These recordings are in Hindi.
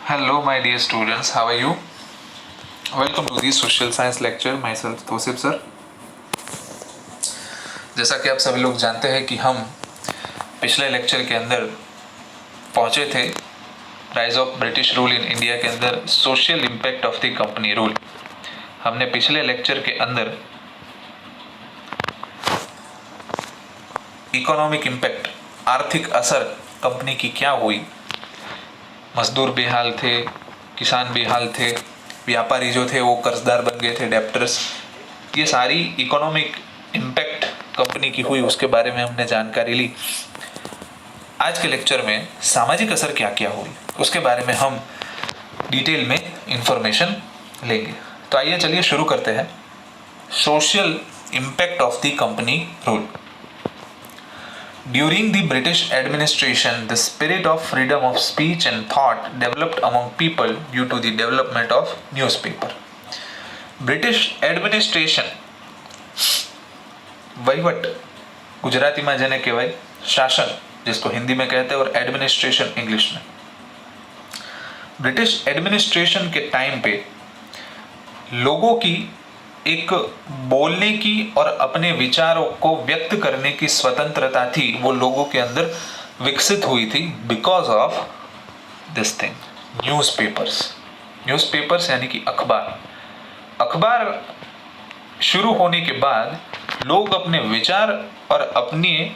Hello, my dear students. How are you? Welcome to the social science lecture. Myself Tosif sir. जैसा कि आप सभी लोग जानते हैं कि हम पिछले लेक्चर के अंदर पहुंचे थे rise of British rule in India के अंदर social impact of the company rule. हमने पिछले लेक्चर के अंदर इकोनॉमिक इम्पैक्ट, आर्थिक असर कंपनी की क्या हुई, मजदूर बेहाल थे, किसान बेहाल थे, व्यापारी जो थे वो कर्जदार बन गए थे, डेप्टर्स, ये सारी इकोनॉमिक इम्पैक्ट कंपनी की हुई, उसके बारे में हमने जानकारी ली। आज के लेक्चर में सामाजिक असर क्या क्या हुई उसके बारे में हम डिटेल में इंफॉर्मेशन लेंगे। तो आइए चलिए शुरू करते हैं। Social impact of the company rule. During the British administration, the spirit of freedom of speech and thought developed among people due to the development of newspaper. British administration, वहीवट गुजराती में જેને કહેવાય શાસન, जिसको हिंदी में कहते हैं, और एडमिनिस्ट्रेशन इंग्लिश में। ब्रिटिश एडमिनिस्ट्रेशन के टाइम पे लोगों की एक बोलने की और अपने विचारों को व्यक्त करने की स्वतंत्रता थी, वो लोगों के अंदर विकसित हुई थी because of this thing, newspapers यानी कि अखबार शुरू होने के बाद लोग अपने विचार और अपनी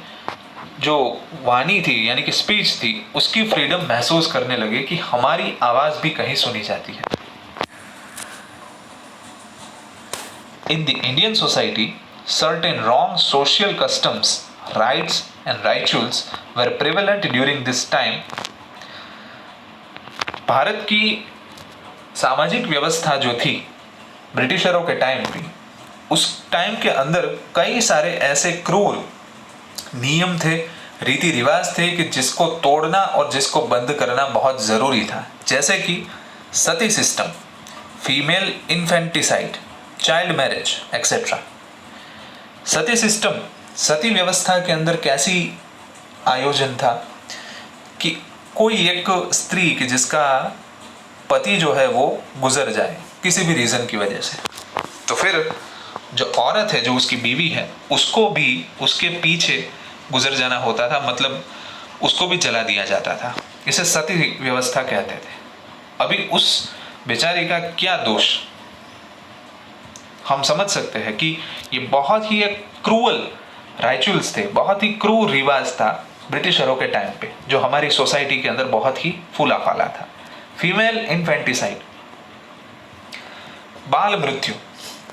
जो वाणी थी यानी कि स्पीच थी उसकी फ्रीडम महसूस करने लगे कि हमारी आवाज भी कहीं सुनी जाती है। In the Indian society, certain wrong social customs, rights and rituals were prevalent during this time. Bharat की सामाजिक व्यवस्था जो थी ब्रिटिशरों के टाइम पे, उस टाइम के अंदर कई सारे ऐसे क्रूर नियम थे, रीति रिवाज थे कि जिसको तोड़ना और जिसको बंद करना बहुत जरूरी था। जैसे कि sati system, female infanticide, child marriage etcetera. Sati system, sati व्यवस्था के अंदर कैसी आयोजन था कि कोई एक स्त्री की जिसका पति जो है वो गुजर जाए किसी भी रीजन की वजह से, तो फिर जो औरत है, जो उसकी बीवी है, उसको भी उसके पीछे गुजर जाना होता था, मतलब उसको भी जला दिया जाता था। इसे सती व्यवस्था कहते थे। अभी उस बेचारी का क्या दोष, हम समझ सकते हैं कि ये बहुत ही एक क्रूअल राइचुअल्स थे, बहुत ही क्रूर रिवाज था ब्रिटिशरों के टाइम पे, जो हमारी सोसाइटी के अंदर बहुत ही फूला फाला था। फीमेल इन्फेंटिसाइड, बाल मृत्यु,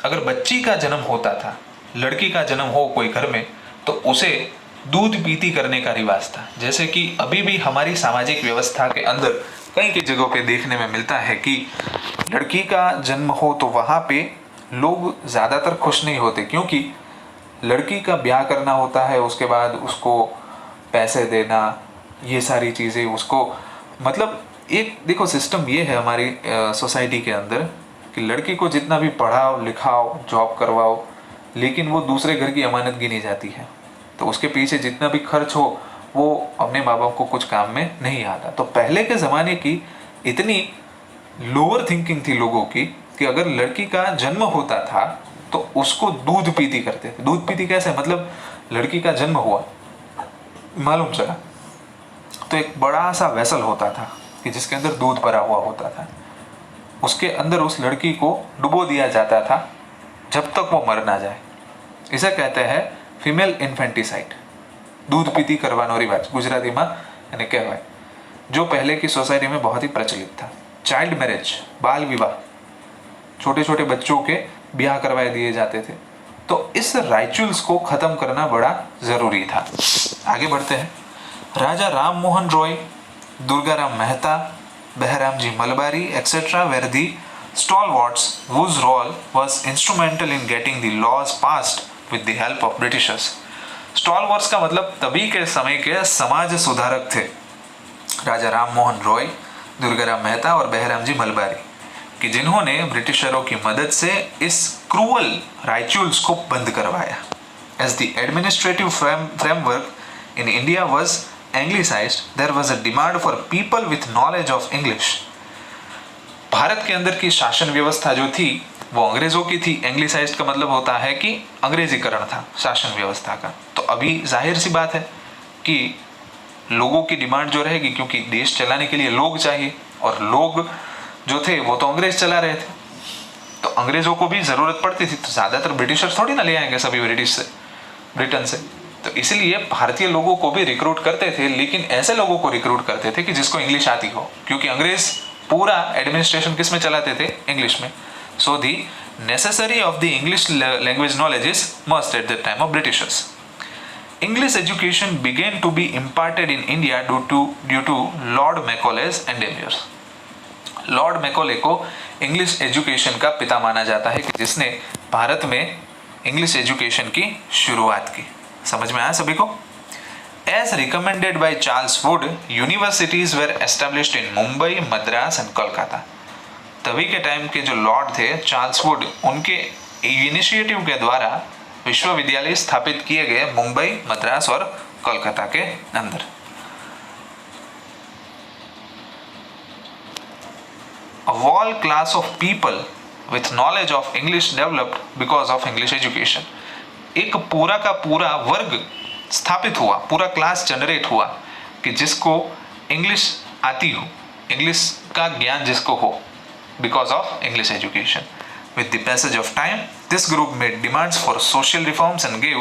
अगर बच्ची का जन्म होता था, लड़की का जन्म हो कोई घर में, तो उसे दूध पीती करने का रिवाज था। जैसे कि अभी भी हमारी सामाजिक व्यवस्था के अंदर कई कई जगहों पे देखने में मिलता है कि लड़की का जन्म हो तो वहां पे लोग ज़्यादातर खुश नहीं होते, क्योंकि लड़की का ब्याह करना होता है, उसके बाद उसको पैसे देना, ये सारी चीज़ें उसको, मतलब एक देखो सिस्टम ये है हमारी सोसाइटी के अंदर कि लड़की को जितना भी पढ़ाओ लिखाओ जॉब करवाओ, लेकिन वो दूसरे घर की अमानत गिनी जाती है, तो उसके पीछे जितना भी खर्च हो वो अपने माँ बाप को कुछ काम में नहीं आता। तो पहले के ज़माने की इतनी लोअर थिंकिंग थी लोगों की कि अगर लड़की का जन्म होता था तो उसको दूध पीती करते थे। दूध पीती कैसे, मतलब लड़की का जन्म हुआ, मालूम चला, तो एक बड़ा सा वेसल होता था कि जिसके अंदर दूध भरा हुआ होता था, उसके अंदर उस लड़की को डुबो दिया जाता था जब तक वो मर ना जाए। इसे कहते हैं फीमेल इन्फेंटिसाइड, दूध पीती करवानो रिवाज गुजराती में એને કહેવાય, जो पहले की सोसाइटी में बहुत ही प्रचलित था। चाइल्ड मैरिज, बाल विवाह, छोटे छोटे बच्चों के ब्याह करवाए दिए जाते थे। तो इस राइचुअल्स को खत्म करना बड़ा जरूरी था। आगे बढ़ते हैं। Raja Ram Mohan Roy, Durgaram Mehta, Behram ji Malabari etcetera were the stalwarts whose role was instrumental in getting the laws passed with the help of Britishers. Stalwarts का मतलब तभी के समय के समाज सुधारक थे राजा राम मोहन रॉय, दुर्गाराम मेहता और बहराम जी मलबारी, कि जिन्होंने ब्रिटिशरों की मदद से इस क्रूअल राइचुअल्स को बंद करवाया। As the administrative framework in India was anglicized, there was a demand for people with knowledge of English Bharat के अंदर की शासन व्यवस्था जो थी वो अंग्रेजों की थी। एंग्लिसाइज्ड का मतलब होता है कि अंग्रेजीकरण था शासन व्यवस्था का। तो अभी जाहिर सी बात है कि लोगों की डिमांड जो रहेगी, क्योंकि देश चलाने के लिए लोग चाहिए और लोग जो थे वो तो अंग्रेज चला रहे थे, तो अंग्रेजों को भी जरूरत पड़ती थी। तो ज्यादातर ब्रिटिशर्स थोड़ी ना ले आएंगे सभी ब्रिटेन से। तो इसलिए भारतीय लोगों को भी रिक्रूट करते थे, लेकिन ऐसे लोगों को रिक्रूट करते थे कि जिसको इंग्लिश आती हो, क्योंकि अंग्रेज पूरा एडमिनिस्ट्रेशन किस में चलाते थे? इंग्लिश में। So the necessary of the English language knowledge is must at the time of Britishers. English education began to be imparted in India due to Lord Macaulay's endeavors. Lord Macaulay को इंग्लिश एजुकेशन का पिता माना जाता है कि जिसने भारत में इंग्लिश एजुकेशन की शुरुआत की। समझ में आया सभी को? As recommended by Charles Wood, universities were established in Mumbai, Madras and Kolkata. तभी के टाइम के जो लॉर्ड थे चार्ल्स वुड, उनके इनिशिएटिव के द्वारा विश्वविद्यालय स्थापित किए गए मुंबई, मद्रास और कोलकाता के अंदर। A whole class of people with knowledge of English developed because of English education. एक पूरा का पूरा वर्ग स्थापित हुआ, पूरा क्लास जनरेट हुआ कि जिसको इंग्लिश आती हो, इंग्लिश का ज्ञान जिसको हो, because of English education. With the passage of time, this group made demands for social reforms and gave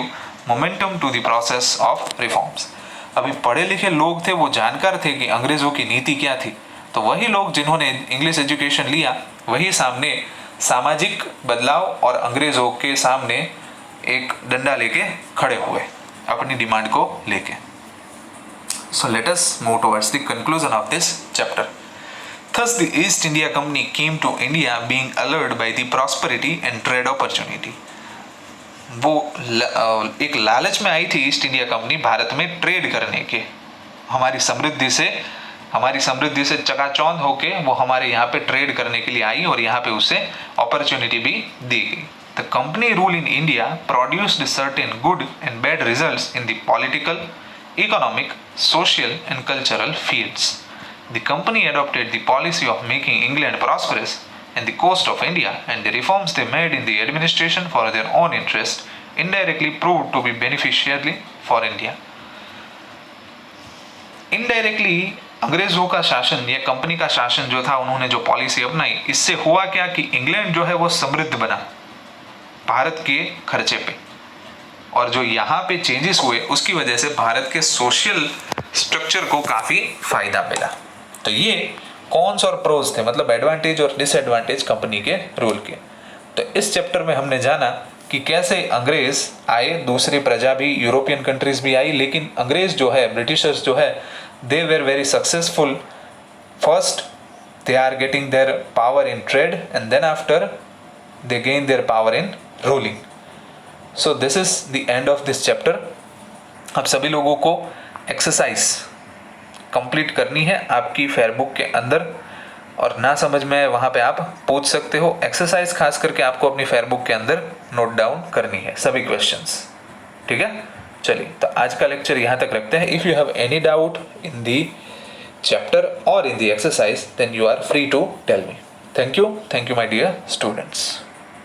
momentum to the process of reforms. अभी पढ़े लिखे लोग थे, वो जानकार थे कि अंग्रेजों की नीति क्या थी, तो वही लोग जिन्होंने इंग्लिश एजुकेशन लिया वही सामने सामाजिक बदलाव और अंग्रेजों के सामने एक डंडा लेके खड़े हुए अपनी डिमांड को लेके। So let us move towards the conclusion of this chapter. Thus, the East India Company came to India being allured by the prosperity and trade opportunity. वो एक लालच में आई थी ईस्ट इंडिया कंपनी भारत में ट्रेड करने के, हमारी समृद्धि से चकाचौंध होके वो हमारे यहाँ पे ट्रेड करने के लिए आई और यहाँ पे उसे अपॉर्चुनिटी भी दी गई। The company rule in India produced certain good and bad results in the political, economic, social and cultural fields. The company adopted the policy of making England prosperous and the coast of India, and the reforms they made in the administration for their own interest indirectly proved to be beneficial for India. Indirectly अंग्रेजों का शासन या कंपनी का शासन जो था, उन्होंने जो पॉलिसी अपनाई, इससे हुआ क्या कि इंग्लैंड जो है वो समृद्ध बना भारत के खर्चे पे, और जो यहाँ पे चेंजेस हुए उसकी वजह से भारत के सोशल स्ट्रक्चर को काफी फायदा मिला। तो ये कॉन्स और प्रोज थे, मतलब एडवांटेज और डिसएडवांटेज कंपनी के रूल के। तो इस चैप्टर में हमने जाना कि कैसे अंग्रेज आए, दूसरी प्रजा भी, यूरोपियन कंट्रीज भी आई, लेकिन अंग्रेज जो है, ब्रिटिशर्स जो है, they were very successful. First they are getting their power in trade and then after they gain their power in ruling. So this is the end of this chapter. अब सभी लोगों को एक्सरसाइज कंप्लीट करनी है आपकी फेयरबुक के अंदर, और ना समझ में आए वहाँ पे आप पूछ सकते हो। एक्सरसाइज खास करके आपको अपनी फेयरबुक के अंदर नोट डाउन करनी है सभी क्वेश्चंस, ठीक है? चलिए, तो आज का लेक्चर यहाँ तक रखते हैं। If you have any doubt in the chapter और in the exercise then you are free to tell me. Thank you my dear students.